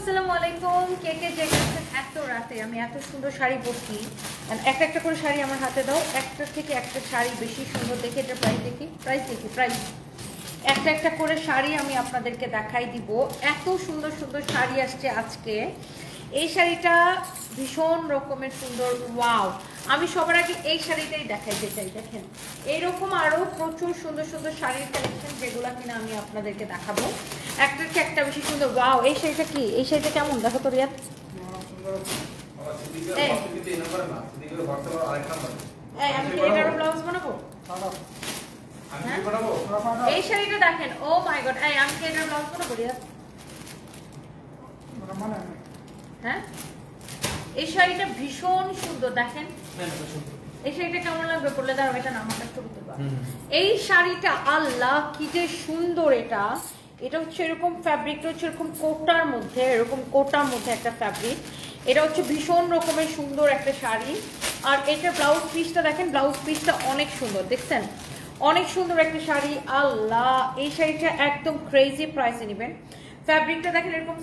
আসসালামু আলাইকুম। কে কে দেখছেন এত রাতে আমি এত সুন্দর শাড়ি পরছি, একটা একটা করে শাড়ি আমার হাতে দাও। একটা থেকে একটা শাড়ি বেশি সুন্দর দেখে এটা প্রাইস একটা একটা করে শাড়ি আমি আপনাদেরকে দেখাই দিব। এত সুন্দর সুন্দর শাড়ি আসছে আজকে। এই শাড়িটা ভীষণ রকমের সুন্দর, ওয়াও। আমি সবার আগে এই শাড়িটাই দেখাইতে চাই। দেখেন এইরকম আরও প্রচুর সুন্দর সুন্দর শাড়ির কালেকশন যেগুলো কিনা আমি আপনাদেরকে দেখাবো। একটার চেয়ে একটা বেশি সুন্দর। ওয়াও, এই শাড়িটা কি? এই শাড়িটা কেমন দেখো তো রিয়াদ। আমি কি এটারও ব্লাউজ বানাবো? এই শাড়িটা দেখেন, ও মাই গড। আমি কি এটার ব্লাউজ বানাবো রিয়াদ? হ্যাঁ, এই শাড়িটা ভীষণ সুন্দর। দেখেন এই শাড়িটা কেমন লাগবে পরলে? দাঁড়াও, এটা না আমার কাছে করতে পারো। এই শাড়িটা আল্লাহ কি যে সুন্দর। এটা হচ্ছে এরকম ফ্যাব্রিকটা হচ্ছে এরকম কোটার মধ্যে, এরকম কোটার মধ্যে একটা ফ্যাব্রিক। এটা হচ্ছে ভীষণ রকমের সুন্দর একটা শাড়ি। আর এটার ব্লাউজ পিসটা দেখেন, ব্লাউজ পিসটা অনেক সুন্দর, দেখছেন অনেক সুন্দর একটা শাড়ি। আল্লাহ, এই শাড়িটা একদম ক্রেজি প্রাইসে নেবেন। ফ্যাব্রিকটা দেখেন এরকম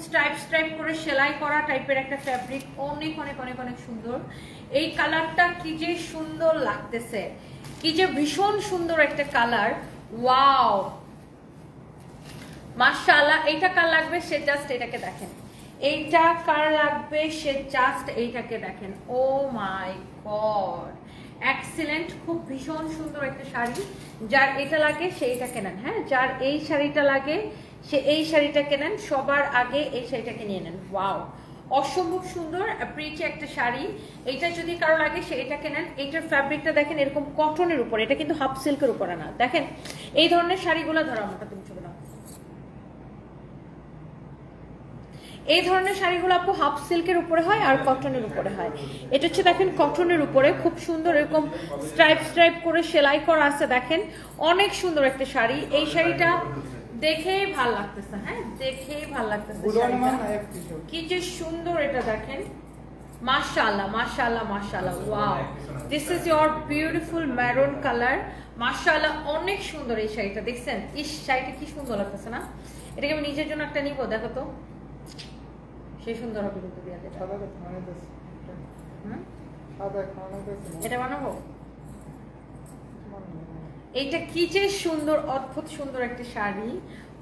স্ট্রাইপ করে সেলাই করা টাইপের একটা ফ্যাব্রিক, অনেক অনেক অনেক অনেক সুন্দর। এই কালারটা কি যে সুন্দর লাগতেছে, কি যে ভীষণ সুন্দর একটা কালার, ওয়াও মাশাআল্লাহ। এইটা কার লাগবে সে জাস্ট এটাকে দেখেন, এইটা কার লাগবে সে জাস্ট এইটাকে দেখেন। ও মাই গড, এক্সিলেন্ট, খুব ভীষণ সুন্দর একটা শাড়ি। যার এটা লাগে সে এটা কেনেন। হ্যাঁ, যার এই শাড়িটা লাগে সে এই শাড়িটা কেনেন, সবার আগে এই শাড়িটাকে নিয়ে নেন। ওয়াও, অসম্ভব সুন্দর প্রিটি একটা শাড়ি। এইটা যদি কারো লাগে সে এটা কেনেন। এইটার ফ্যাব্রিকটা দেখেন এরকম কটনের উপরে, এটা কিন্তু হাফ সিল্কের উপরে না। দেখেন এই ধরনের শাড়িগুলো ধরো আমাকে তুমি ছবি নাও। এই ধরনের শাড়িগুলো আপু হাফ সিল্কের উপরে হয় আর কটনের উপরে হয়। এটা হচ্ছে দেখেন কটনের উপরে খুব সুন্দর এরকম স্ট্রাইপ করে সেলাই করা আছে। দেখেন অনেক সুন্দর একটা শাড়ি। এই শাড়িটা দেখেই ভাল লাগতেছে। হ্যাঁ, দেখেই ভাল লাগতেছে শাড়িটা, কি যে সুন্দর। এটা দেখেন মাশাআল্লাহ মাশাআল্লাহ মাশাআল্লাহ, wow, this is your beautiful maroon colour. মাশাআল্লাহ, অনেক সুন্দর এই শাড়িটা। দেখছেন ইস, শাড়িটা কি সুন্দর লাগতেছে না? এটাকে আমি নিজের জন্য একটা নিব, দেখো তো সেই সুন্দর হবে কিন্তু। এটা বানাবো। এইটা কি যে সুন্দর, অদ্ভুত সুন্দর একটা শাড়ি।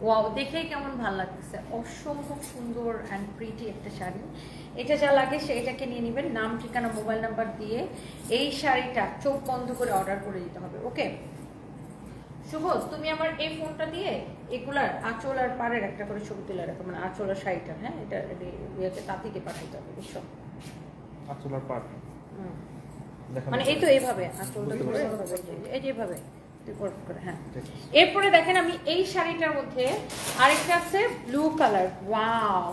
ওয়াও, দেখেই কেমন ভালো লাগতেছে। অসম্ভব সুন্দর অ্যান্ড প্রিটি একটা শাড়ি। এটা যা লাগে সেটাকে নিয়ে নেবেন, নাম ঠিকানা মোবাইল নাম্বার দিয়ে এই শাড়িটা চোখ বন্ধ করে অর্ডার করে দিতে হবে। ওকে শুভ, তুমি আমার এই ফোনটা দিয়ে এগুলার আঁচল আর পাড়ের একটা করে ছবি তুলে রাখো, মানে আঁচল আর শাড়িটা। হ্যাঁ, এটা তাঁতিকে পাঠাইতে হবে, বুঝছো? আঁচল আর পাড় মানে এই তো এইভাবে আঁচলটা ধরে এই যেভাবে করে। হ্যাঁ, এরপরে দেখেন আমি এই শাড়িটার মধ্যে আরেকটা আছে ব্লু কালার। ওয়াও,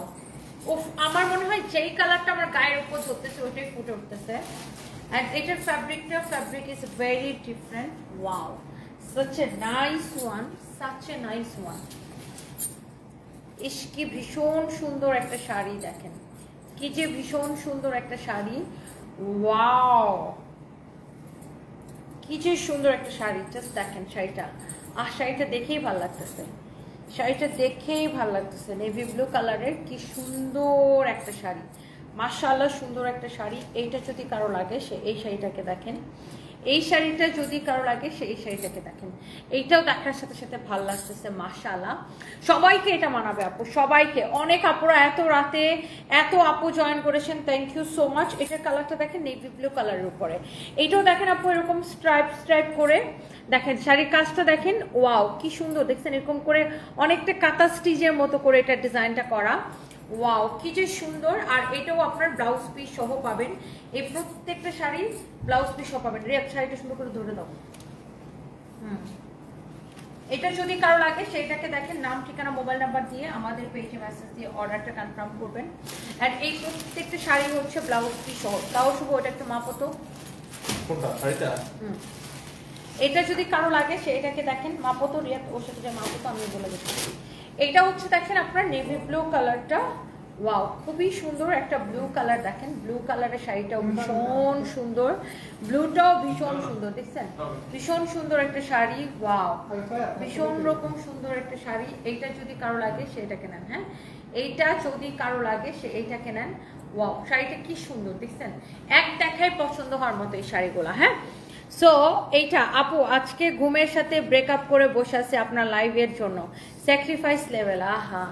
উফ, আমার মনে হয় যেই কালারটা আমার গায়ের উপর ধরতেছে ওইটাই ফুটে উঠতেছে। এন্ড এটার fabric is very different. Wow, such a nice one. ইস, কি ভীষণ সুন্দর একটা শাড়ি। দেখেন কি যে ভীষণ সুন্দর একটা শাড়ি। ওয়াও, কি যে সুন্দর একটা শাড়ি। জাস্ট দেখেন শাড়িটা, শাড়িটা দেখেই ভালো লাগতেছে, নেভি ব্লু কালারের কি সুন্দর একটা শাড়ি। মাশাআল্লাহ, সুন্দর একটা শাড়ি। এইটা যদি কারো লাগে সে এই শাড়িটাকে দেখেন, এই শাড়িটা যদি কারো লাগে সে এই শাড়িটাকে দেখেন। এইটাও দেখার সাথে সাথে ভালো লাগতেছে। মাশাআল্লাহ, সবাইকে এটা মানাবে আপু, সবাইকে। অনেক আপুরা এত রাতে এত আপু জয়েন করেছেন, থ্যাংক ইউ সো মাচ। এটার কালারটা দেখেন নেভি ব্লু কালারের উপরে। এইটাও দেখেন আপু এরকম স্ট্রাইপ করে। দেখেন শাড়ির কাজটা দেখেন, ওয়াও কি সুন্দর। দেখছেন এরকম করে অনেকটা কাঁথা স্টিচের মতো করে এটা ডিজাইনটা করা। ওয়াও, কি যে সুন্দর। আর এটাও আপনার ব্লাউজ পিস সহ পাবেন। এই প্রত্যেকটা শাড়ি ব্লাউজ পিস সহ পাবেন। রেপ শাড়িটা সুন্দর করে ধরে দাও। এটা যদি কারো লাগে সেটাকে দেখেন, নাম ঠিকানা মোবাইল নাম্বার দিয়ে আমাদের পেজে মেসেজ দিয়ে অর্ডারটা কনফার্ম করবেন। আর এই প্রত্যেকটা শাড়ি হচ্ছে ব্লাউজ পিস সহ। তাও শুভ ওটা একটু মাপতো কোনটা শাড়িটা। এটা যদি কারো লাগে সেটাকে দেখেন, মাপতো রিয়াত, ওর সাথে যে মাপতো আমি বলে দিচ্ছি। এটা হচ্ছে দেখেন আপনার নেভি ব্লু কালারটা। ওয়াও, খুবই সুন্দর একটা ব্লু কালার। দেখেন ব্লু কালারের শাড়িটাও ভীষণ সুন্দর, ব্লুটাও ভীষণ সুন্দর। দেখছেন ভীষণ সুন্দর একটা শাড়ি। ওয়াও, ভীষণ রকম সুন্দর একটা শাড়ি। এইটা যদি কারো লাগে সেটাকে নেন। হ্যাঁ, এইটা যদি কারো লাগে সে এইটাকে নেন। ওয়াও, শাড়িটা কি সুন্দর দেখছেন, এক দেখায় পছন্দ হওয়ার মতো এই শাড়িগুলো। হ্যাঁ, সো এইটা আপু আজকে ঘুমের সাথে ব্রেকআপ করে বসে আছে আপনার লাইভের জন্য, স্যাক্রিফাইস লেভেল। আহা,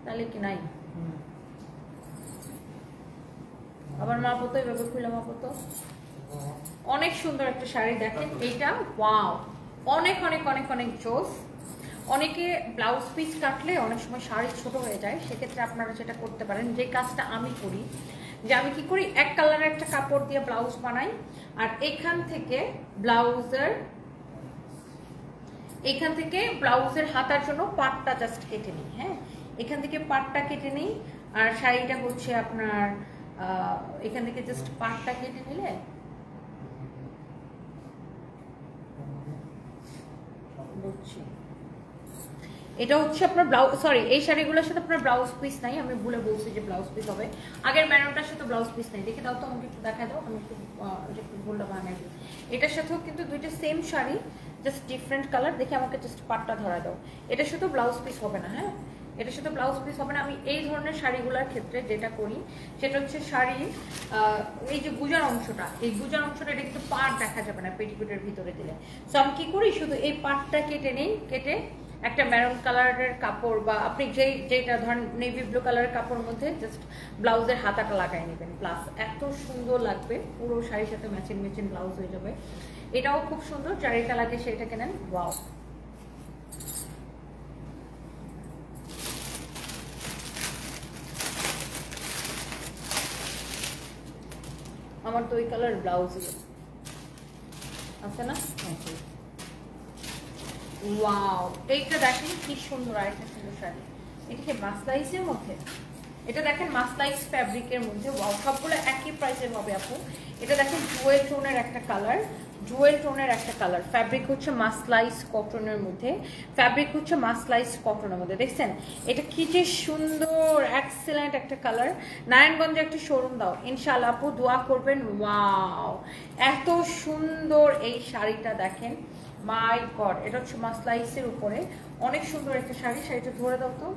তাহলে কি নাই? আবার মা পতো এভাবে খুলে মা পতো। অনেক সুন্দর একটা শাড়ি দেখেন এইটা। ওয়াও, অনেক অনেক অনেক অনেক জোস। অনেকে ব্লাউজ পিস কাটলে অনেক সময় শাড়ি ছোট হয়ে যায়, সেক্ষেত্রে আপনারা যেটা করতে পারেন, যে কাজটা আমি করি, যে আমি কি করি, এক কালারের একটা কাপড় দিয়ে ব্লাউজ বানাই, আর এখান থেকে ব্লাউজের হাতার জন্য পাটটা জাস্ট কেটে নিই। হ্যাঁ, এখান থেকে পাটটা কেটে নিই, আর শাড়িটা হচ্ছে আপনার এখান থেকে জাস্ট পাটটা কেটে নিলে বুঝছি। এটা হচ্ছে আপনার ব্লাউজ, সরি এই শাড়িগুলোর সাথে আপনার ব্লাউজ পিস নাই, আমি ভুলে বলছি যে ব্লাউজ পিস হবে। আগের ম্যারনটার সাথে ব্লাউজ পিস নাই, দেখে দাও তো আমাকে একটু দেখা দাও, আমি একটু ভুলটা বানাই দিই। এটার সাথেও কিন্তু দুইটা same sari, just different colour, দেখে আমাকে জাস্ট পাটটা ধরা দাও। এটার সাথেও ব্লাউজ পিস হবে না। হ্যাঁ, এটার সাথে ব্লাউজ পিস হবে না। আমি এই ধরনের শাড়িগুলোর ক্ষেত্রে যেটা করি সেটা হচ্ছে শাড়ির এই যে গুজার অংশটা, এই গুজার অংশটা এটা কিন্তু পাট দেখা যাবে না পেটিকোটের ভিতরে দিলে। সো আমি কি করি, শুধু এই পাটটা কেটে নেই, কেটে একটা মেরুন কালারের কাপড় বা আপনি যেটা ধরেন নেভি ব্লু কালারের কাপড়ের মধ্যে জাস্ট ব্লাউজের হাতাটা লাগাই নেবেন, প্লাস এত সুন্দর লাগবে, পুরো শাড়ির সাথে ম্যাচিং ম্যাচিং ব্লাউজ হয়ে যাবে। এটাও খুব সুন্দর, চারিটা লাগে সেটাকে নেন। ওয়াও, আমার তো ওই কালার ব্লাউজ আছে না। ওয়াও, এইটা দেখেন কি সুন্দর, আরেকটা সুন্দর শাড়ি। এটা কি মাসলাইসের মধ্যে, এটা দেখেন মাসলাইস ফ্যাব্রিকের মধ্যে। ওয়াও, সবগুলো একই প্রাইসের হবে আপু। এটা দেখেন জুয়েল টোনের একটা কালার, জুয়েল টোনের একটা কালার, ফ্যাব্রিক হচ্ছে মাসলাইস কটনের মধ্যে, ফ্যাব্রিক হচ্ছে মাসলাইস কটনের মধ্যে। দেখছেন এটা কি যে সুন্দর, এক্সেলেন্ট একটা কালার। নারায়ণগঞ্জে একটা শোরুম দাও ইনশাআল্লাহ আপু, দোয়া করবেন। ওয়াও, এত সুন্দর এই শাড়িটা দেখেন, মাই গড। এটা হচ্ছে মাসলাইসের উপরে অনেক সুন্দর একটা শাড়ি। শাড়িটা ধরে দাও তো।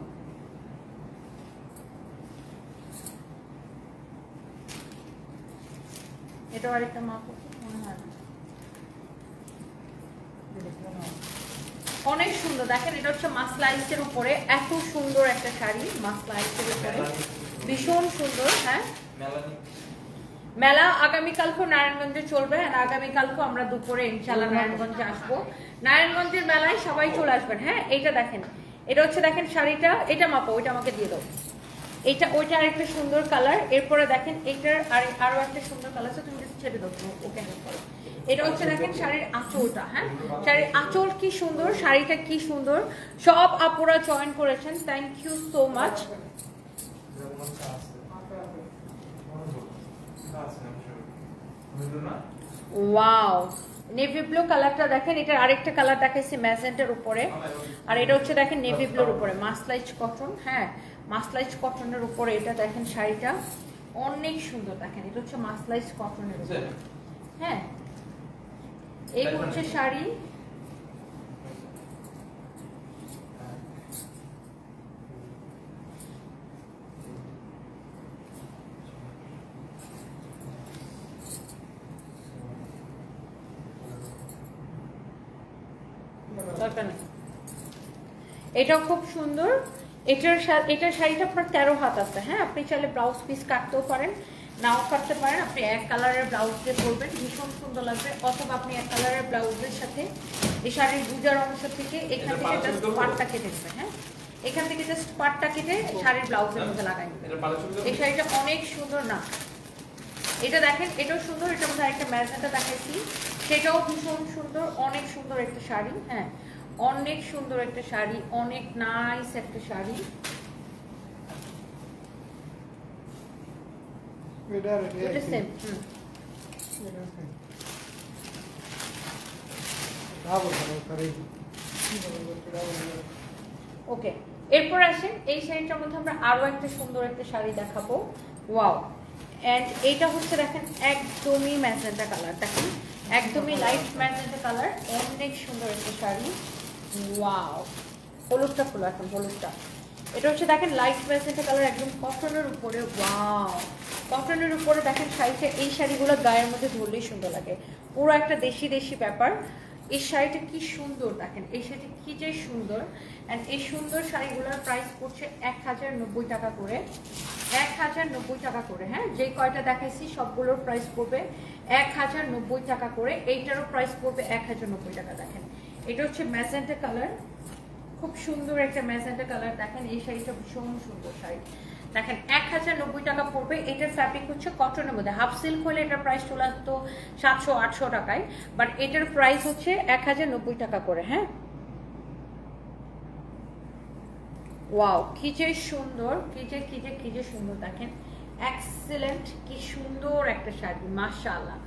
এটা আরেকটা মা মনে হয় অনেক সুন্দর দেখেন। এটা হচ্ছে মাসলাইসের উপরে এত সুন্দর একটা শাড়ি, মাসলাইসের উপরে ভীষণ সুন্দর। হ্যাঁ, মেলা আগামীকালকেও নারায়ণগঞ্জে চলবে, আর আগামীকালকেও আমরা দুপুরে ইনশাআল্লাহ নারায়ণগঞ্জে আসবো। নারায়ণগঞ্জের মেলায় সবাই চলে আসবেন। হ্যাঁ, এইটা দেখেন, এটা হচ্ছে দেখেন শাড়িটা, এটা মাপো, ওইটা আমাকে দিয়ে দাও। এটা ওইটা আরেকটা সুন্দর কালার। এরপরে দেখেন এটার আরো একটা সুন্দর কালার আছে, তুমি জাস্ট ছেড়ে দাও, ওকে হেল্প করো। এটা হচ্ছে দেখেন শাড়ির আঁচলটা। হ্যাঁ, শাড়ির আঁচল কি সুন্দর, শাড়িটা কি সুন্দর। সব আপুরা জয়েন করেছেন, thank you so much. Wow, navy blue কালারটা দেখেন, এটার আরেকটা কালার দেখাইছি ম্যাজেন্টার উপরে, আর এটা হচ্ছে দেখেন নেভি ব্লুর উপরে মাসলাইচ কটন। হ্যাঁ, মাসলাইচ কটনের উপরে এটা দেখেন শাড়িটা অনেক সুন্দর। দেখেন এটা হচ্ছে মাসলাইচ কটনের উপরে। হ্যাঁ, এই হচ্ছে শাড়ি। এটাও খুব সুন্দর। এটার শাড়িটা আপনার 13 হাত আছে। হ্যাঁ, আপনি চাইলে ব্লাউজ পিস কাটতেও পারেন, নাও কাটতে পারেন। আপনি এক কালারের ব্লাউজ দিয়ে পরবেন, ভীষণ সুন্দর লাগবে। অথবা আপনি এক কালারের ব্লাউজের সাথে এই শাড়ির গুজার অংশ থেকে এখান থেকে জাস্ট পাটটা কেটে নেবেন। হ্যাঁ, এখান থেকে জাস্ট পাটটা কেটে শাড়ির ব্লাউজের মধ্যে লাগাই নেবেন। এই শাড়িটা অনেক সুন্দর না, এটা দেখেন এটাও সুন্দর। এটার মধ্যে একটা ম্যাজেন্টা দেখাইছি, সেটাও ভীষণ সুন্দর, অনেক সুন্দর একটা শাড়ি। হ্যাঁ, অনেক সুন্দর একটা শাড়ি, অনেক নাইস একটা শাড়ি। এটা সেম। ওকে, এরপর আসেন এই শাড়িটার মধ্যে আমরা আরো একটা সুন্দর একটা শাড়ি দেখাবো। ওয়াও, অ্যান্ড এইটা হচ্ছে দেখেন একদমই ম্যাজেন্টা কালার, দেখেন একদমই লাইট ম্যাজেন্টা কালার, অনেক সুন্দর একটা শাড়ি। ওয়াও, হলুদটা খুলো এখন, হলুদটা। এটা হচ্ছে দেখেন লাইট ম্যাজেন্টা কালার, একদম কটনের উপরে। ওয়াও, কটনের উপরে দেখেন শাড়িটা, এই শাড়িগুলো গায়ের মধ্যে ধরলেই সুন্দর লাগে, পুরো একটা দেশি দেশি ব্যাপার। এই শাড়িটা কি সুন্দর দেখেন, এই শাড়িটা কি যে সুন্দর। অ্যান্ড এই সুন্দর শাড়িগুলোর প্রাইস পড়ছে 1090 টাকা করে, 1090 টাকা করে। হ্যাঁ, যে কয়টা দেখাইছি সবগুলোর প্রাইস পড়বে 1090 টাকা করে। এইটারও প্রাইস পড়বে 1090 টাকা। দেখেন এটা হচ্ছে ম্যাজেন্টা কালার, খুব সুন্দর একটা ম্যাজেন্টা কালার। দেখেন এই শাড়িটা ভীষণ সুন্দর শাড়ি, দেখেন 1090 টাকা পড়বে। এটার ফ্যাব্রিক হচ্ছে কটনের মধ্যে, হাফ সিল্ক হলে এটার প্রাইস চলে আসতো 700-800 টাকায়, বাট এটার প্রাইস হচ্ছে 1090 টাকা করে। হ্যাঁ, ওয়াও, কি যে সুন্দর, কি যে সুন্দর। দেখেন এক্সেলেন্ট, কি সুন্দর একটা শাড়ি, মাশাআল্লাহ,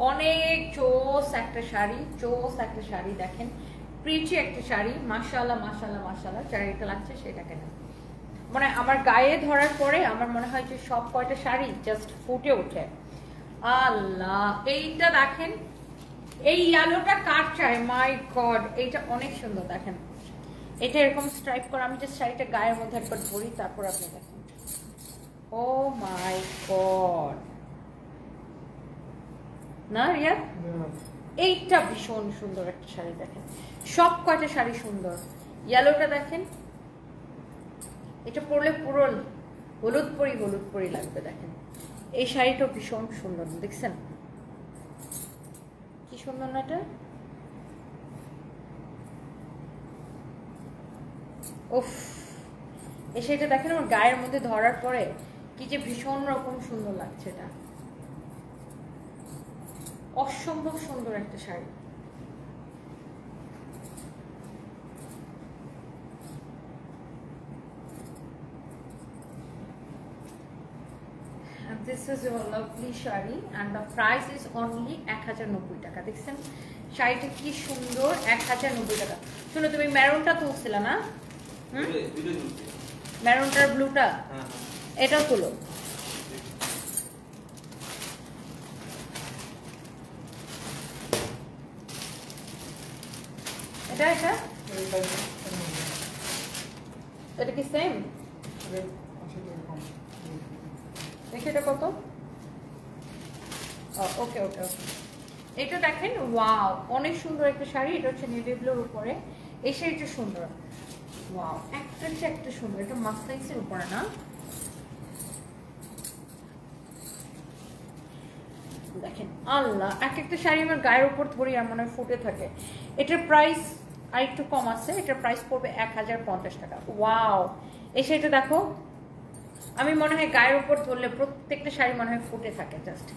অনেক চোস একটা শাড়ি, চোস একটা শাড়ি। দেখেন প্রিটি একটা শাড়ি, মাশাআল্লাহ মাশাআল্লাহ মাশাআল্লাহ। শাড়িটা লাগছে সেটা কেন, মানে আমার গায়ে ধরার পরে আমার মনে হয় যে সব কয়টা শাড়ি জাস্ট ফুটে ওঠে। আল্লাহ, এইটা দেখেন, এই ইয়েলোটা কার চাই, মাই গড, এইটা অনেক সুন্দর। দেখেন এটা এরকম স্ট্রাইপ করা, আমি জাস্ট শাড়িটা গায়ের মধ্যে একবার ধরি, তারপর আপনি দেখেন। ও মাই গড, না রিয়া, এইটা ভীষণ সুন্দর একটা শাড়ি। দেখেন সব কয়টা শাড়ি সুন্দর। ইয়েলোটা দেখেন, এটা পরলে পুরো হলুদ পরি লাগবে। দেখেন এই শাড়িটা ভীষণ সুন্দর, দেখছেন কি সুন্দর না এটা। উফ, এই শাড়িটা দেখেন আমার গায়ের মধ্যে ধরার পরে কি যে ভীষণ রকম সুন্দর লাগছে। এটা অসম্ভব সুন্দর একটা sari. This is your lovely sari and the price is only 1090 টাকা। দেখছেন শাড়িটা কি সুন্দর, 1090 টাকা। শুনো, তুমি মেরুনটা তুলছিলে না? মেরুনটার ব্লুটা, এটা তুলো। এটা এটা এটা কি সেম? দেখি এটা কত। ওকে ওকে ওকে, এটা দেখেন, ওয়াও, অনেক সুন্দর একটা শাড়ি। এটা হচ্ছে নেভি ব্লুর উপরে, এই শাড়িটা সুন্দর। ওয়াও, একটা সুন্দর। এটা মাস্টাইসের উপরে না, দেখেন আল্লাহ, একটা শাড়ি আমার গায়ের উপর ধরি আর মনে হয় ফুটে থাকে। এটার প্রাইস আর একটু কম আছে, এটার প্রাইস পড়বে 1050 টাকা। ওয়াও, এই শাড়িটা দেখো, আমি মনে হয় গায়ের উপর ধরলে প্রত্যেকটা শাড়ি মনে হয় ফুটে থাকে জাস্ট।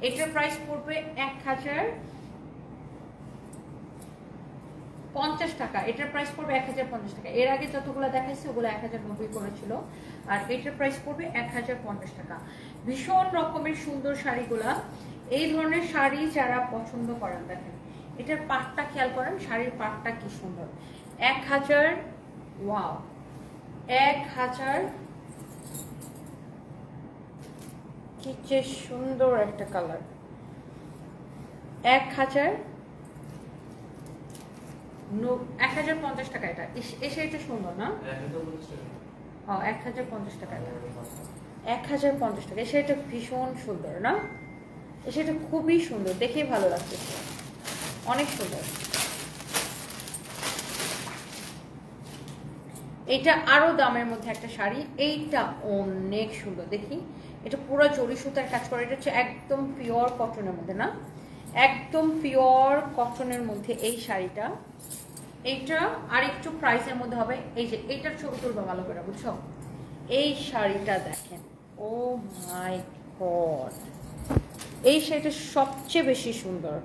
এটার প্রাইস পড়বে 1050 টাকা। এটার প্রাইস পড়বে 1050 টাকা। এর আগে যতগুলো দেখাইছি ওগুলো 1090 করেছিল, আর এটার প্রাইস পড়বে 1050 টাকা। ভীষণ রকমের সুন্দর শাড়িগুলা। এই ধরনের শাড়ি যারা পছন্দ করেন, দেখেন এটার পাটটা খেয়াল করেন, শাড়ির পাটটা কি সুন্দর। 1000, ওয়াও, 1000, কি যে সুন্দর একটা কালার। 1050 টাকা। এটা এসে এটা সুন্দর না? 1050 টাকা। 1050 টাকা। এসে এটা ভীষণ সুন্দর না? এসে এটা খুবই সুন্দর, দেখেই ভালো লাগছে, অনেক সুন্দর। এটা আরো দামের মধ্যে একটা শাড়ি, এইটা অনেক সুন্দর। দেখি, এটা পুরো জরি সুতার কাজ করে। এটা হচ্ছে একদম পিওর কটনের মধ্যে না, একদম পিওর কটনের মধ্যে এই শাড়িটা। এইটা আর একটু প্রাইসের মধ্যে হবে। এই যে এইটার ছবি তুলবা ভালো করে, বুঝছো? এই শাড়িটা দেখেন, ও মাই গড, এই শাড়িটা সবচেয়ে বেশি সুন্দর।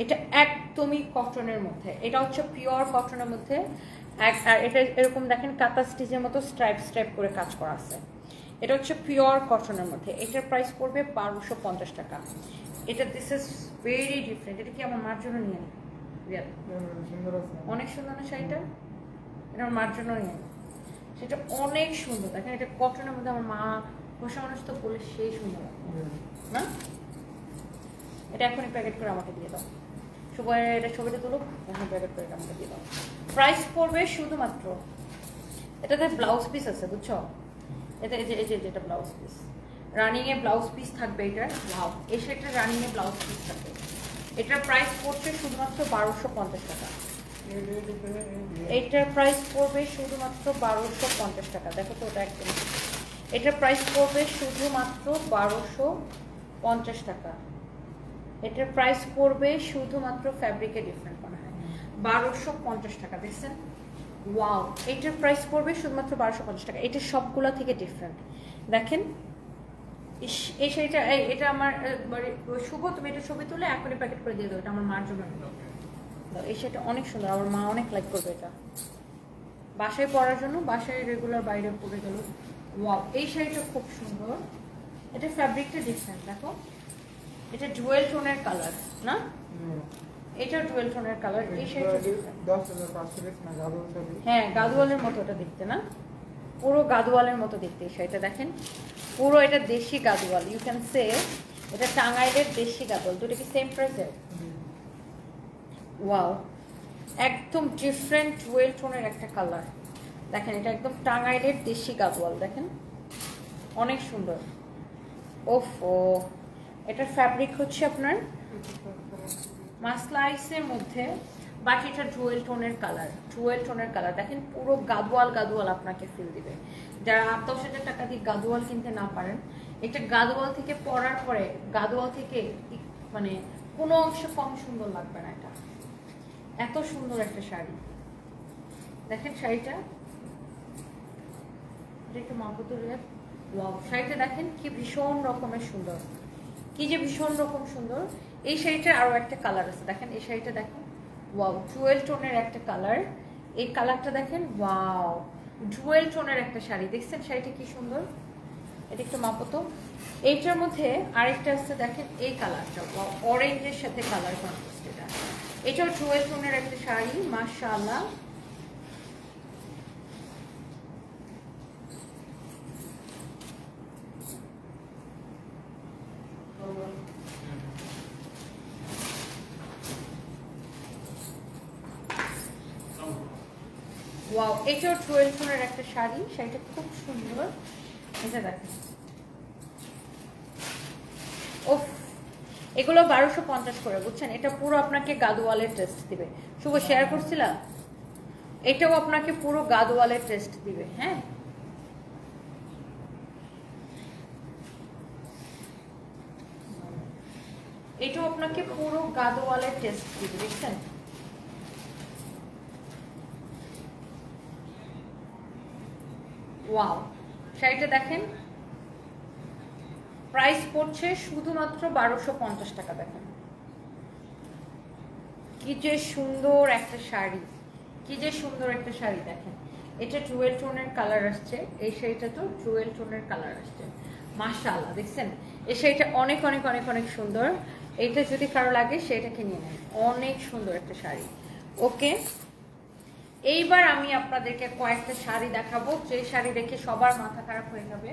এটা একদমই কটনের মধ্যে, এটা হচ্ছে পিওর কটনের মধ্যে। আর এটা এরকম দেখেন কাঁথা স্টিচের মতো স্ট্রাইপ স্ট্রাইপ করে কাজ করা আছে। এটা হচ্ছে পিওর কটনের মধ্যে। এটার প্রাইস পড়বে 1250 টাকা। এটা দিস ইজ ভেরি ডিফারেন্ট। এটা কি আমার মার জন্য নিয়ে নিই? অনেক সুন্দর না শাড়িটা? এটা আমার মার জন্য নিয়ে নিই। সেটা অনেক সুন্দর। দেখেন এটা কটনের মধ্যে, আমার মা বসা মানুষ তো বলে সেই সুন্দর না? এটা এখনই প্যাকেট করে আমাকে দিয়ে দাও। সবাই এটা ছবিটা তুলো, এখন প্যাকেট করে আমাকে দিয়ে দাও। প্রাইস পড়বে শুধুমাত্র, এটাতে ব্লাউজ পিস আছে বুঝছো, এটা এই যে যেটা ব্লাউজ পিস, রানিং এ ব্লাউজ পিস থাকবে এটা। ওয়াও, এই সেটটা রানিং এ ব্লাউজ পিস থাকবে। এটার প্রাইস পড়ছে শুধুমাত্র 1250 টাকা। এইটার প্রাইস পড়বে শুধুমাত্র 1250 টাকা। দেখো তো ওটা একদম, এটার প্রাইস পড়বে শুধুমাত্র 1250 টাকা। এটার প্রাইস পড়বে শুধুমাত্র, ফ্যাব্রিকে ডিফারেন্ট মনে হয়, 1250 টাকা। দেখছেন? ওয়াও, এটার প্রাইস পড়বে শুধুমাত্র 1250 টাকা। এটা সবগুলা থেকে ডিফারেন্ট। দেখেন এই শাড়িটা, এটা আমার শুভ, তুমি এটা ছবি তুলে এখনই প্যাকেট করে দিয়ে দাও, এটা আমার মার জন্য। এই শাড়িটা অনেক সুন্দর, আমার মা অনেক লাইক করবে এটা বাসায় পরার জন্য, বাসায় রেগুলার বাইরে পরে গেল। ওয়াও, এই শাড়িটা খুব সুন্দর। এটা ফ্যাব্রিকটা ডিফারেন্ট, দেখো এটা ডুয়েল টোনের কালার না? এটা ডুয়েল টোনের কালার। এই শাড়িটা হ্যাঁ গাদোয়ালের মতো এটা দেখতে না, পুরো গাদোয়ালের মতো দেখতে এই শাড়িটা। দেখেন পুরো এটা দেশি গাদোয়াল, ইউ ক্যান সে এটা টাঙ্গাইলের দেশি গাদোয়াল। দুটো কি সেম প্রাইসে? ওয়াও, একদম ডিফারেন্ট ডুয়েল টোনের একটা কালার। দেখেন এটা একদম টাঙ্গাইলের দেশি গাদোয়াল, দেখেন অনেক সুন্দর। ওফো, এটার ফ্যাব্রিক হচ্ছে আপনার মাসলাইসের মধ্যে, বাট এটা ডুয়েল টোনের কালার, ডুয়েল টোনের কালার। দেখেন পুরো গাদোয়াল গাদোয়াল আপনাকে ফিল দিবে। যারা 8-10 টাকা দিয়ে গাদোয়াল কিনতে না পারেন, এটা গাদোয়াল থেকে পরার পরে গাদোয়াল থেকে মানে কোনো অংশ কম সুন্দর লাগবে না। এটা এত সুন্দর একটা শাড়ি। দেখেন শাড়িটা, এটা একটু মাপুতুরে। ওয়াও, শাড়িটা দেখেন কি ভীষণ রকমের সুন্দর, কি যে ভীষণ রকম সুন্দর। এই শাড়িটার আরো একটা কালার আছে, দেখেন এই শাড়িটা দেখেন। ওয়াও, জুয়েল টোনের একটা কালার। এই কালারটা দেখেন, ওয়াও জুয়েল টোনের একটা শাড়ি। দেখছেন শাড়িটা কি সুন্দর? এটা একটু মাপতো। এইটার মধ্যে আরেকটা আছে দেখেন, এই কালারটা অরেঞ্জের সাথে কালার কন্ট্রাস্ট। এটাও জুয়েল টোনের একটা শাড়ি, মাশাআল্লাহ। ওয়াও, এটাও 12 টোনের একটা শাড়ি, শাড়িটা খুব সুন্দর। এটা দেখেন, ওফ, এগুলো 1250 করে, বুঝছেন? এটা পুরো আপনাকে গাদোয়ালের টেস্ট দিবে। শুভ শেয়ার করছিলাম, এটাও আপনাকে পুরো গাদোয়ালের টেস্ট দিবে। হ্যাঁ, এটাও আপনাকে পুরো গাদোয়ালের টেস্ট দিবে। দেখছেন? ওয়াও, শাড়িটা দেখেন, প্রাইস পড়ছে শুধুমাত্র 1250 টাকা। দেখেন কি যে সুন্দর একটা শাড়ি, কি যে সুন্দর একটা শাড়ি। দেখেন এটা জুয়েল টোনের কালার আসছে, এই শাড়িটা তো জুয়েল টোনের কালার আসছে। মাশাআল্লাহ, দেখছেন এই শাড়িটা অনেক অনেক অনেক অনেক সুন্দর। এইটা যদি কারো লাগে সেটাকে নিয়ে নেন, অনেক সুন্দর একটা শাড়ি। ওকে, এইবার আমি আপনাদেরকে কয়েকটা শাড়ি দেখাবো, যে শাড়ি দেখে সবার মাথা খারাপ হয়ে যাবে।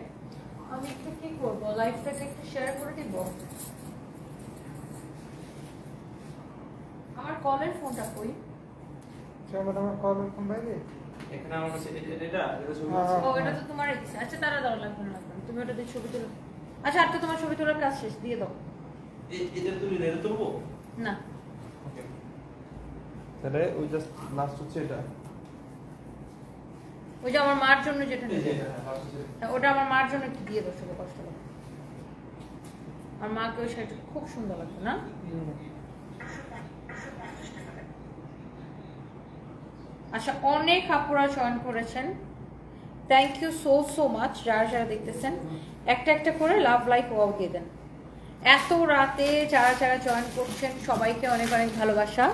আমি একটু কি করবো, লাইভটাকে একটু শেয়ার করে দিব। আমার কলের ফোনটা কই? আমার কলের ফোন বাইরে এখানে আমার কাছে এটা ছবি হ্যাঁ, আছে। ও, এটা তো তোমার ইচ্ছা। আচ্ছা তারা দাও, লাগবে না লাগবে না, তুমি ওটা দিয়ে ছবি তুলো। আচ্ছা, আর তো তোমার ছবি তোলার কাজ শেষ, দিয়ে দাও। এটা তুমি রেডি তুলবো না, ওকে। তাহলে ওই জাস্ট লাস্ট হচ্ছে এটা। ওই যে আমার মার জন্য যেটা এই নেবে, যে এটা লাস্ট আছে। ওটা আমার মার জন্য একটু দিয়ে দাও, শুভ কষ্ট লাগে। আর মাকে ওই শাড়িটা খুব সুন্দর লাগবে না? আচ্ছা, অনেক আপুরা জয়েন করেছেন, thank you so so much. যারা যারা দেখতেছেন একটা একটা করে লাভ লাইক ওয়াও দিয়ে দেন। এত রাতে যারা যারা জয়েন করছেন সবাইকে অনেক অনেক ভালোবাসা।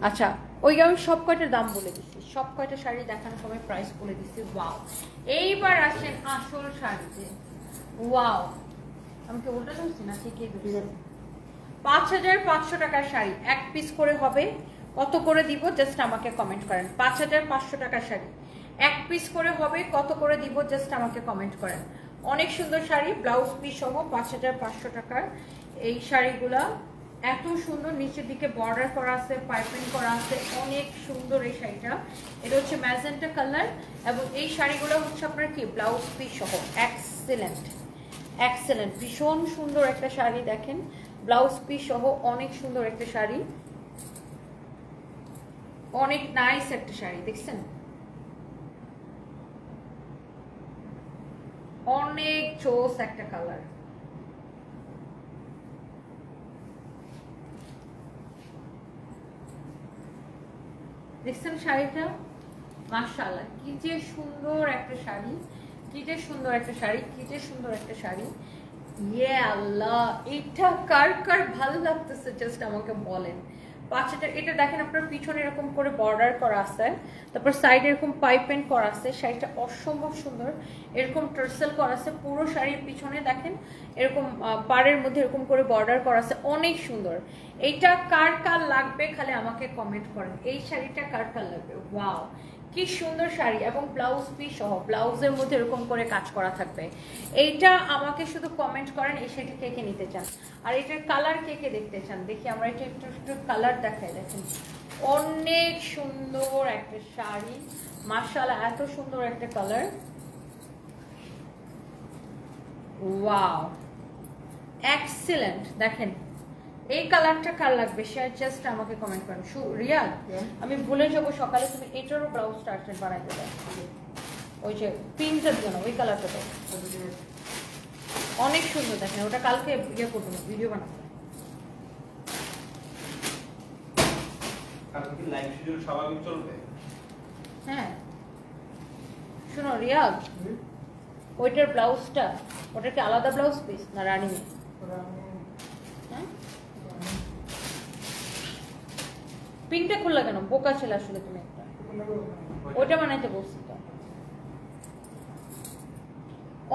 আচ্ছা, ওই আমি সব কয়টার দাম বলে দিচ্ছি, সব কয়টা শাড়ি দেখানোর সময় প্রাইস বলে দিচ্ছি। ওয়াও, এইবার আসেন আসল শাড়িতে। ওয়াও, আমি কি উল্টা ধরছি না? ঠিকই ধরছি। 5500 টাকার শাড়ি, এক পিস করে হবে। কত করে দিব জাস্ট আমাকে কমেন্ট করেন। 5500 টাকার শাড়ি এক পিস করে হবে, কত করে দিব জাস্ট আমাকে কমেন্ট করেন। অনেক সুন্দর শাড়ি, ব্লাউজ পিস সহ 5500 টাকার এই শাড়িগুলা। এত সুন্দর, নিচের দিকে বর্ডার করা আছে, পাইপিং করা আছে, অনেক সুন্দর এই শাড়িটা। এটা হচ্ছে ম্যাজেন্টা কালার এবং এই শাড়িগুলো হচ্ছে আপনার কি ব্লাউজ পিস সহ। এক্সেলেন্ট এক্সেলেন্ট, ভীষণ সুন্দর একটা শাড়ি দেখেন, ব্লাউজ পিস সহ অনেক সুন্দর একটা শাড়ি, অনেক নাইস একটা শাড়ি দেখছেন, অনেক চোস একটা কালার। দেখছেন শাড়িটা, মাশাআল্লাহ কি যে সুন্দর একটা শাড়ি, কি যে সুন্দর একটা শাড়ি, কি যে সুন্দর একটা শাড়ি। ইয়ে আল্লাহ, এটা কার কার ভালো লাগতেছে জাস্ট আমাকে বলেন। পাঁচটা এটা দেখেন আপনার পিছনে এরকম করে বর্ডার করা আছে, তারপর সাইডে এরকম পাইপেন্ট করা আছে, শাড়িটা অসম্ভব সুন্দর, এরকম টার্সেল করা আছে পুরো শাড়ির পিছনে দেখেন, এরকম পাড়ের মধ্যে এরকম করে বর্ডার করা আছে, অনেক সুন্দর। এইটা কার কার লাগবে খালি আমাকে কমেন্ট করেন, এই শাড়িটা কার কার লাগবে। ওয়াও কি সুন্দর শাড়ি এবং ব্লাউজ পিস সহ, ব্লাউজের মধ্যে এরকম করে কাজ করা থাকবে। এইটা আমাকে শুধু কমেন্ট করেন এই শাড়িটা কে কে নিতে চান, আর এটার কালার কে কে দেখতে চান। দেখি আমরা এটা একটু একটু কালার দেখাই, দেখেন অনেক সুন্দর একটা শাড়ি, মাশাআল্লাহ এত সুন্দর একটা কালার। ওয়াও এক্সিলেন্ট, দেখেন এই কালারটা কার লাগবে সে জাস্ট আমাকে কমেন্ট করেন। রিয়াল আমি ভুলে যাবো, সকালে তুমি এটারও ব্লাউজ স্টার্টেড বানাই দেবে, ওই যে পিঙ্কের জন্য ওই কালারটা দাও, অনেক সুন্দর দেখেন, ওটা কালকে ইয়ে করবো না, ভিডিও বানাবো। কালকে কি লাইভ শিডিউল স্বাভাবিক চলবে? হ্যাঁ শোনো রিয়াল, ওইটার ব্লাউজটা ওটা কি আলাদা ব্লাউজ পিস না রানিং? হ্যাঁ পিনটা খুললা কেন, বোকা ছিল আসলে তুমি একটা, ওইটা বানাইতে বলছি তো।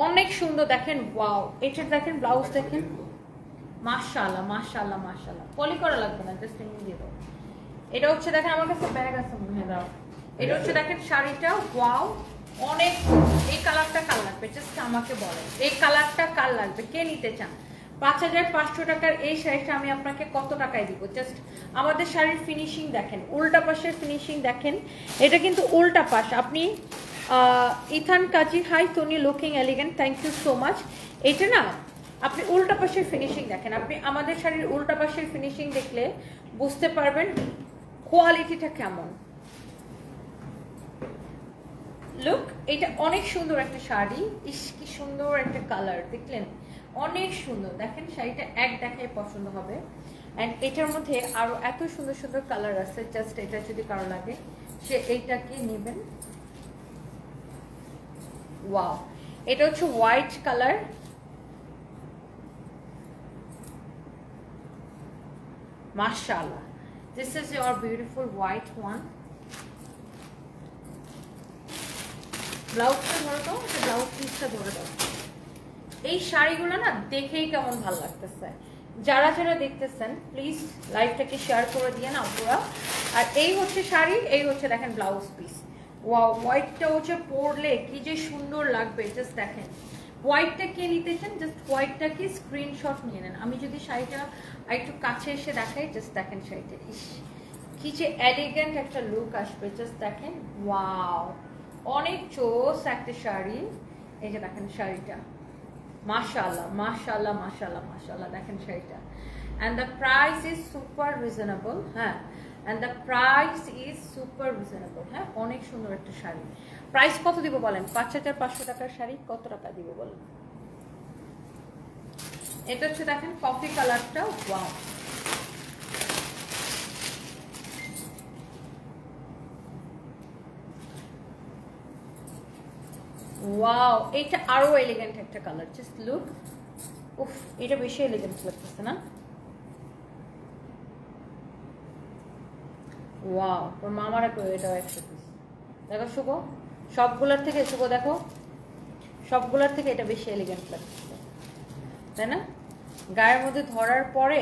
অনেক সুন্দর দেখেন, ওয়াও এটা দেখেন ব্লাউজ দেখেন, মাশাআল্লাহ মাশাআল্লাহ মাশাআল্লাহ, পলি করা লাগবে না, জাস্ট এমনি দিয়ে দাও। এটা হচ্ছে দেখেন আমার কাছে ব্যাগ আছে মনে হয়, দাও। এটা হচ্ছে দেখেন শাড়িটা, ওয়াও অনেক, এই কালারটা কার লাগবে জাস্ট আমাকে বলেন, এই কালারটা কার লাগবে, কে নিতে চান। 5500 টাকার এই শাড়িটা আমি আপনাকে কত টাকায় দিব, জাস্ট আমাদের শাড়ির ফিনিশিং দেখেন, উল্টা পাশের ফিনিশিং দেখেন, এটা কিন্তু উল্টা পাশ। আপনি ইথান কাজী, হাই তোনি looking elegant, thank you so much. এটা না আপনি উল্টা পাশের ফিনিশিং দেখেন, আপনি আমাদের শাড়ির উল্টা পাশের ফিনিশিং দেখলে বুঝতে পারবেন কোয়ালিটিটা কেমন। লুক এটা অনেক সুন্দর একটা শাড়ি, ইস কি সুন্দর একটা কালার দেখলেন, অনেক সুন্দর দেখেন শাড়িটা, এক দেখায় পছন্দ হবে। অ্যান্ড এটার মধ্যে আরো এত সুন্দর সুন্দর কালার আছে, জাস্ট এটা যদি কারো লাগে সে এইটাকে নেবেন। ওয়াও এটা হচ্ছে হোয়াইট কালার, মাশাআল্লাহ this is your beautiful white one. ব্লাউজটা ধরে দাও, ব্লাউজ পিসটা ধরে দাও। এই শাড়িগুলো না দেখেই কেমন ভালো লাগতেছে, যারা যারা দেখতেছেন প্লিজ লাইভটাকে শেয়ার করে দিয়ে না পুরা। আর এই হচ্ছে শাড়ি, এই হচ্ছে দেখেন ব্লাউজ পিস। ওয়াও হোয়াইটটা হচ্ছে পরলে কি যে সুন্দর লাগবে, জাস্ট দেখেন। হোয়াইটটা কে নিতে চান জাস্ট হোয়াইটটাকে স্ক্রিনশট নিয়ে নেন। আমি যদি শাড়িটা একটু কাছে এসে দেখাই, জাস্ট দেখেন শাড়িটা, ইস কি যে এলিগেন্ট একটা লুক আসবে, জাস্ট দেখেন। ওয়াও অনেক চোস একটা শাড়ি, এই যে দেখেন শাড়িটা, মাশাআল্লাহ মাশাআল্লাহ মাশাআল্লাহ মাশাআল্লাহ, দেখেন শাড়িটা। And the price is super reasonable, হ্যাঁ and the price is super reasonable, হ্যাঁ অনেক সুন্দর একটা শাড়ি। প্রাইস কত দিব বলেন, 5500 টাকার শাড়ি কত টাকা দিব বলেন। এটা হচ্ছে দেখেন কফি কালারটা, ওয়াও ওয়াও এটা আরো এলিগেন্ট একটা কালার, জাস্ট লুক, উফ এটা বেশি এলিগেন্ট লাগতেছে না। ওয়াও তোর মামারা কই, এটাও 100 পিস দেখো শুভ, সবগুলোর থেকে শুভ দেখো, সবগুলোর থেকে এটা বেশি এলিগেন্ট লাগতেছে তাই না। গায়ের মধ্যে ধরার পরে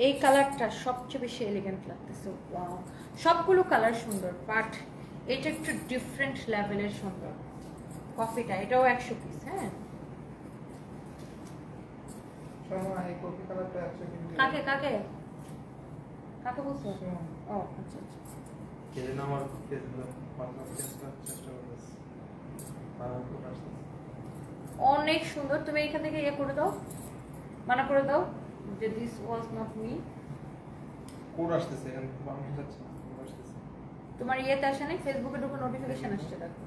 এই কালারটা সবচেয়ে বেশি এলিগেন্ট লাগতেছে। ওয়াও সবগুলো কালার সুন্দর, বাট এটা একটু ডিফারেন্ট লেভেলের সুন্দর। কফিটা এটাও 100 পিস, হ্যাঁ কাকে কাকে কাকে বলছো? ও আচ্ছা আচ্ছা। কেন আমার ফেসবুক পার্টনার চেষ্টা করতেছে অনেক সুন্দর। তুমি এখান থেকে ইয়ে করে দাও, মানা করে দাও যে this was not me. Code আসতেছে এখানে বাংলা যাচ্ছে না, কোড আসতেছে। তোমার ইয়েতে আসে নাই? ফেসবুকে ঢুকে নোটিফিকেশন আসছে দেখো,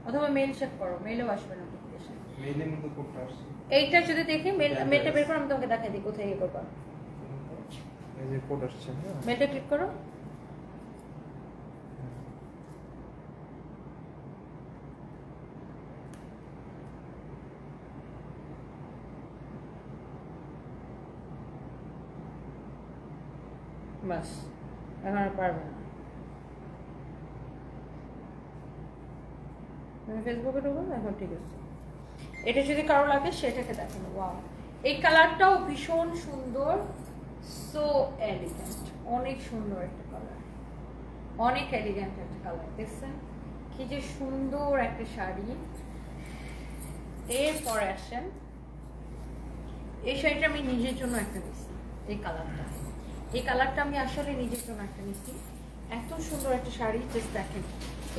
অথবা মেইল চেক করো, মেইলেও আসবে নোটিফিকেশন। মেইলের মধ্যে কোডটা আসছে। এইটা যদি দেখি মেইলটা বের করো, আমি তোমাকে দেখাই দিই কোথায় ইয়ে করবা। এই যে কোড আসছে, হ্যাঁ মেইলটা ক্লিক করো। বাস, এখন আর পারবে না। তুমি ফেসবুকে ঢুকো, এখন ঠিক আছে। এটা যদি কারো লাগে সেটাকে দেখেন। ওয়াও, এই কালারটাও ভীষণ সুন্দর, সো এলিগেন্ট, অনেক সুন্দর একটা কালার, অনেক এলিগেন্ট একটা কালার। দেখছেন কি যে সুন্দর একটা শাড়ি। এরপরে আসেন, এই শাড়িটা আমি নিজের জন্য একটা নিচ্ছি। এই কালারটা, এই কালারটা আমি আসলে নিজের জন্য একটা নিচ্ছি। এত সুন্দর একটা শাড়ি, জাস্ট দেখেন।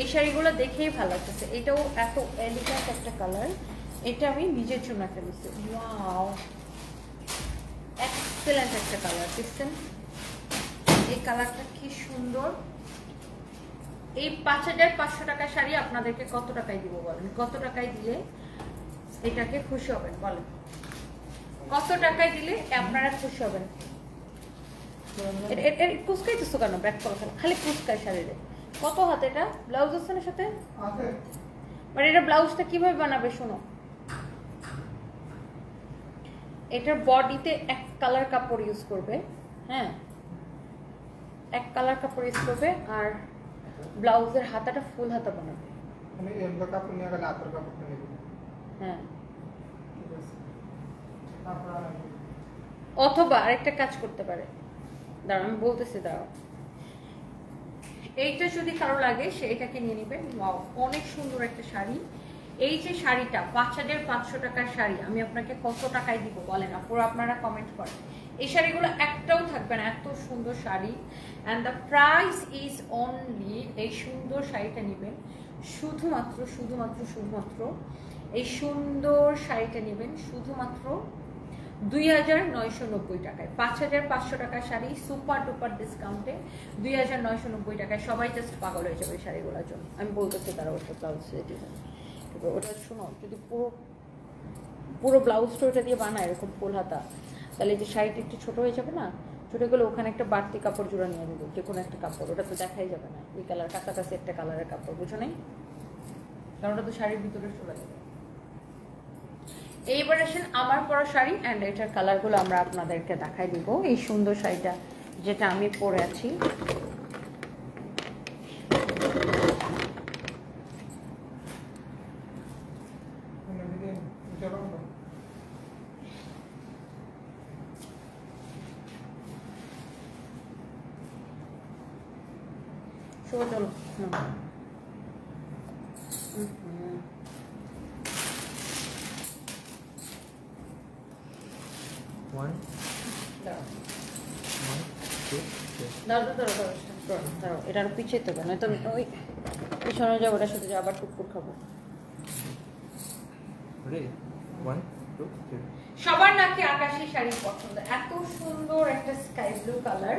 এই শাড়িগুলো দেখেই ভালো লাগতেছে। এটাও এত এলিগেন্ট একটা কালার, এটা আমি নিজের জন্য একটা নিচ্ছি। ওয়াও, এক্সেলেন্ট একটা কালার। দেখছেন এই কালারটা কি সুন্দর। এই 5500 টাকার শাড়ি আপনাদেরকে কত টাকায় দিব বলেন? কত টাকায় দিলে এটাকে খুশি হবেন বলেন? কত টাকায় দিলে আপনারা খুশি হবেন? কুচকাইতেছো কেন? ব্যাক করা খালি কুচকায় শাড়িরে। কত হাতে এটা? ব্লাউজ আছে না সাথে? মানে এটা ব্লাউজটা কিভাবে বানাবে শোনো। এটার বডিতে এক কালার কাপড় ইউজ করবে, হ্যাঁ এক কালার কাপড় ইউজ করবে, আর ব্লাউজের হাতাটা ফুল হাতা বানাবে। হ্যাঁ, অথবা আরেকটা কাজ করতে পারে, দাঁড়াও আমি বলতেছি, দাঁড়াও। এইটা যদি কারো লাগে সে এটাকে নিয়ে নেবেন। ওয়াও, অনেক সুন্দর একটা শাড়ি। এই যে শাড়িটা 5500 টাকার শাড়ি, আমি আপনাকে কত টাকায় দিব বলেন? পুরো আপনারা কমেন্ট করেন। এই শাড়িগুলো একটাও থাকবে না, এত সুন্দর sari. And the price is only, এই সুন্দর শাড়িটা নেবেন শুধুমাত্র শুধুমাত্র শুধুমাত্র এই সুন্দর শাড়িটা নেবেন শুধুমাত্র 2990 টাকায়। 5500 টাকার শাড়ি সুপার ডুপার ডিসকাউন্টে 2990 টাকায়। সবাই জাস্ট পাগল হয়ে যাবে শাড়িগুলোর জন্য। আমি বলতেছি তারা ওটা ব্লাউজ ডিজাইন, ওটা শোনো, যদি পুরো পুরো ব্লাউজটা ওটা দিয়ে বানায় এরকম ফুল হাতা, তাহলে যে শাড়িটা একটু ছোট হয়ে যাবে না? ছোটো গেলে ওখানে একটা বাড়তি কাপড় জোড়া নিয়ে দেবো, যে কোনো একটা কাপড়, ওটা তো দেখাই যাবে না। ওই কালার কাছাকাছি একটা কালারের কাপড়, বুঝো নেই? কারণ ওটা তো শাড়ির ভিতরে চলে যাবে। এইবার আসেন আমার পরা শাড়ি, অ্যান্ড এটার কালারগুলো আমরা আপনাদেরকে দেখাই দিব। এই সুন্দর শাড়িটা যেটা আমি পরে আছি, চলো এটার পিছিয়ে তো কেন, তো ওই পিছনে যাবো, ওটার সাথে আবার টুকটুক খাবো। সবার নাকি আকাশি শাড়ি পছন্দ, এত সুন্দর একটা স্কাই ব্লু কালার।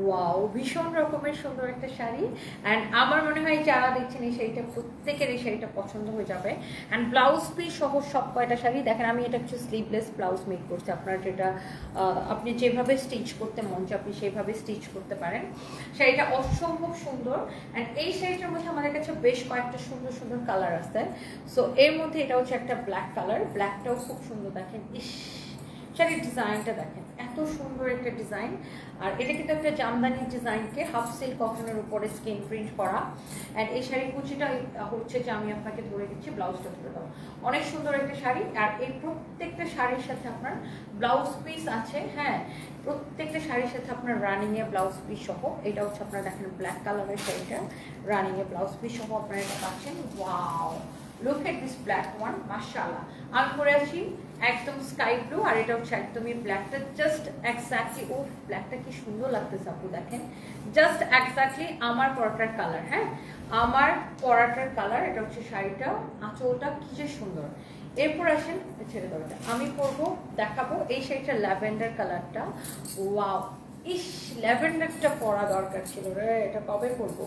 ওয়াও, ভীষণ রকমের সুন্দর একটা শাড়ি। অ্যান্ড আমার মনে হয় যারা দেখছেন এই শাড়িটা প্রত্যেকের এই শাড়িটা পছন্দ হয়ে যাবে। অ্যান্ড ব্লাউজ পিস সহ সব কয়টা শাড়ি দেখেন। আমি এটা হচ্ছে স্লিভলেস ব্লাউজ মেক করছি। আপনার যেটা আপনি যেভাবে স্টিচ করতে মন চায় আপনি সেইভাবে স্টিচ করতে পারেন। শাড়িটা অসম্ভব সুন্দর। অ্যান্ড এই শাড়িটার মধ্যে আমাদের কাছে বেশ কয়েকটা সুন্দর সুন্দর কালার আছে। সো এর মধ্যে এটা হচ্ছে একটা ব্ল্যাক কালার, ব্ল্যাকটাও খুব সুন্দর। দেখেন ইস, শাড়ির ডিজাইনটা দেখেন, এত সুন্দর একটা ডিজাইন। আর এটা কিন্তু একটা জামদানির ডিজাইনকে হাফ সিল্ক কটনের উপরে স্কিন প্রিন্ট করা। অ্যান্ড এই শাড়ির কুচিটা হচ্ছে যে আমি আপনাকে ধরে দিচ্ছি, ব্লাউজটা ধরে দাও। অনেক সুন্দর একটা শাড়ি। আর এই প্রত্যেকটা শাড়ির সাথে আপনার ব্লাউজ পিস আছে। হ্যাঁ, প্রত্যেকটা শাড়ির সাথে আপনার রানিংয়ে ব্লাউজ পিস সহ। এটা হচ্ছে আপনারা দেখেন ব্ল্যাক কালারের শাড়িটা, রানিংয়ে ব্লাউজ পিস সহ আপনারা এটা পাচ্ছেন। Wow, look at this black one, মাশাআল্লাহ। আমি পরে আছি একদম স্কাই ব্লু, আর এটা হচ্ছে একদমই ব্ল্যাকটা জাস্ট এক্স্যাক্টলি। ও ব্ল্যাকটা কি সুন্দর লাগতেছে আপু, দেখেন জাস্ট এক্স্যাক্টলি আমার পরাটার কালার। হ্যাঁ, আমার পরাটার কালার। এটা হচ্ছে শাড়িটা, আঁচলটা কি যে সুন্দর। এরপর আসেন, ছেড়ে দেওয়াটা আমি পরবো, দেখাবো এই শাড়িটা ল্যাভেন্ডার কালারটা। ওয়াও, ইস ল্যাভেন্ডারটা পরা দরকার ছিল রে, এটা কবে পরবো।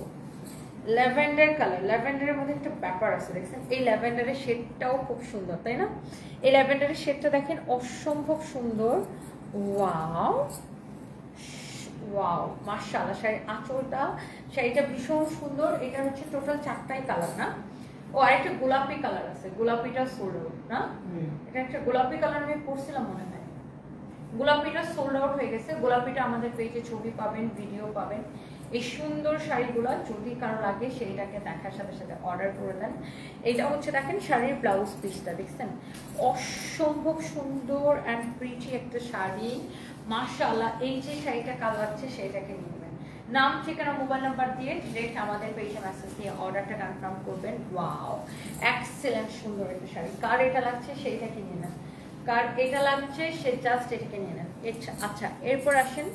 ল্যাভেন্ডার কালার, ল্যাভেন্ডারের মধ্যে একটা ব্যাপার আছে দেখছেন, এই ল্যাভেন্ডারের শেডটাও খুব সুন্দর, তাই না? এই ল্যাভেন্ডারের শেডটা দেখেন অসম্ভব সুন্দর। ওয়াও ওয়াও, মাশাআল্লাহ। শাড়ির আঁচলটা, শাড়িটা ভীষণ সুন্দর। এটা হচ্ছে টোটাল 4টাই কালার না? ও আরেকটা গোলাপি কালার আছে, গোলাপিটা সোল্ড আউট না? এটা একটা গোলাপি কালার আমি পরছিলাম মনে হয়, গোলাপিটা সোল্ড আউট হয়ে গেছে। গোলাপিটা আমাদের পেজে ছবি পাবেন, ভিডিও পাবেন। এই সুন্দর শাড়িগুলো যদি কারো লাগে সেইটাকে দেখার সাথে সাথে অর্ডার করে দেন। এটা হচ্ছে দেখেন শাড়ির ব্লাউজ পিসটা দেখছেন, অসম্ভব সুন্দর অ্যান্ড প্রিটি একটা শাড়ি, মাশাআল্লাহ। এই যে শাড়িটা কালো লাগছে সেইটাকে নিবেন, নাম ঠিকানা মোবাইল নাম্বার দিয়ে ডিরেক্ট আমাদের পেজে মেসেজ দিয়ে অর্ডারটা কনফার্ম করবেন। ওয়াও, এক্সেলেন্ট সুন্দর একটা শাড়ি। কার এটা লাগছে সেইটা কিনে নেন, কার এটা লাগছে সে জাস্ট এটাকে নিয়ে নেন। আচ্ছা, এরপর আসেন,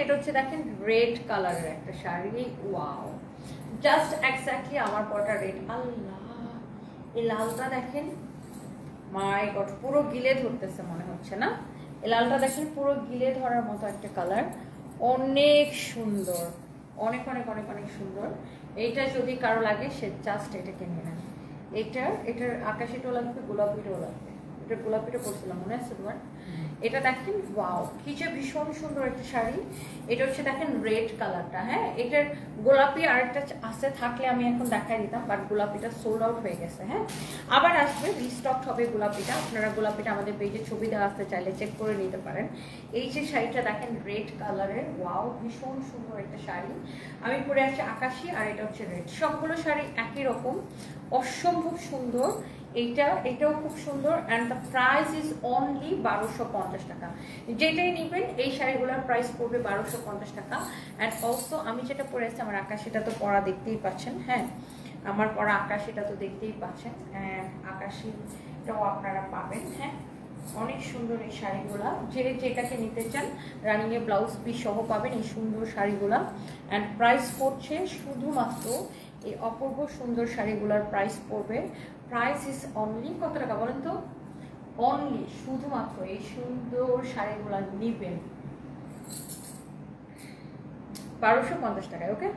এটা হচ্ছে দেখেন রেড কালারের একটা শাড়ি। ওয়াও, জাস্ট এক্স্যাক্টলি আমার পটা রেড। আল্লাহ, এই লালটা দেখেন, মাই গড, পুরো গিলে ধরতেছে মনে হচ্ছে না? এই লালটা দেখেন পুরো গিলে ধরার মতো একটা কালার, অনেক সুন্দর, অনেক অনেক অনেক অনেক সুন্দর। এইটা যদি কারো লাগে সে জাস্ট এটাকে নিয়ে নেন। এটার আকাশিটাও লাগবে, গোলাপিটাও লাগবে। এটা গোলাপিটা পরছিলাম মনে আছে তোমার? এটা দেখেন, ওয়াও কি যে ভীষণ সুন্দর একটা শাড়ি। এটা হচ্ছে দেখেন রেড কালারটা। হ্যাঁ, এটার গোলাপি আরেকটা আছে, থাকলে আমি এখন দেখাই দিতাম, বাট গোলাপিটা সোল্ড আউট হয়ে গেছে। হ্যাঁ, আবার আসবে, রিস্টক হবে গোলাপিটা। আপনারা গোলাপিটা আমাদের পেজে ছবি দেওয়া আসতে চাইলে চেক করে নিতে পারেন। এই যে শাড়িটা দেখেন রেড কালারের, ওয়াও ভীষণ সুন্দর একটা শাড়ি। আমি পরে আছি আকাশি, আর এটা হচ্ছে রেড। সবগুলো শাড়ি একই রকম, অসম্ভব সুন্দর। এটাও খুব সুন্দর, and the price is only 1250 টাকা। যেটাই নেবেন এই শাড়িগুলোর প্রাইস পড়বে 1250 টাকা। অ্যান্ড অলসো আমি যেটা পরে আছি আমার আকাশিটা তো পরা দেখতেই পাচ্ছেন। হ্যাঁ, আমার পরা আকাশিটা তো দেখতেই পাচ্ছেন, অ্যান্ড আকাশিটাও আপনারা পাবেন। হ্যাঁ, অনেক সুন্দর এই শাড়িগুলা, যেটাকে নিতে চান রানিংয়ে ব্লাউজ পিস সহ পাবেন এই সুন্দর শাড়িগুলা। অ্যান্ড প্রাইস পড়ছে শুধুমাত্র এই অপূর্ব সুন্দর শাড়িগুলোর প্রাইস পড়বে, প্রাইস ইজ অনলি কত টাকা বলেন তো? অনলি শুধুমাত্র এই সুন্দর শাড়িগুলো নিবেন 1250 টাকায়। ওকে,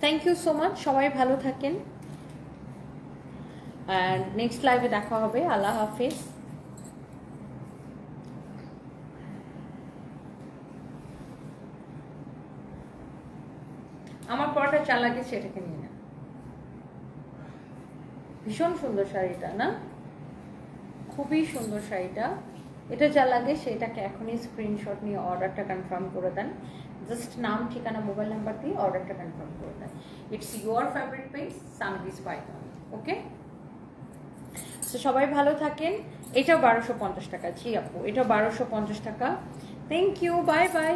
থ্যাংক ইউ সো মাচ, সবাই ভালো থাকেন, অ্যান্ড নেক্সট লাইভে দেখা হবে। আল্লাহ হাফেজ। আমার পরাটা চা লাগে সেটাকে নিয়ে নেন। ভীষণ সুন্দর শাড়িটা না? খুবই সুন্দর শাড়িটা। এটা যা লাগে সেটাকে এখনই স্ক্রিনশট নিয়ে অর্ডারটা কনফার্ম করে দেন। জাস্ট নাম ঠিকানা মোবাইল নাম্বার দিয়ে অর্ডারটা কনফার্ম করে দেন। ইটস ইউর ফেভারিট পেজ সানভিস পাইথন। ওকে, তো সবাই ভালো থাকেন। এটাও 1250 টাকা। জি আপু, এটাও 1250 টাকা। Thank you, bye by.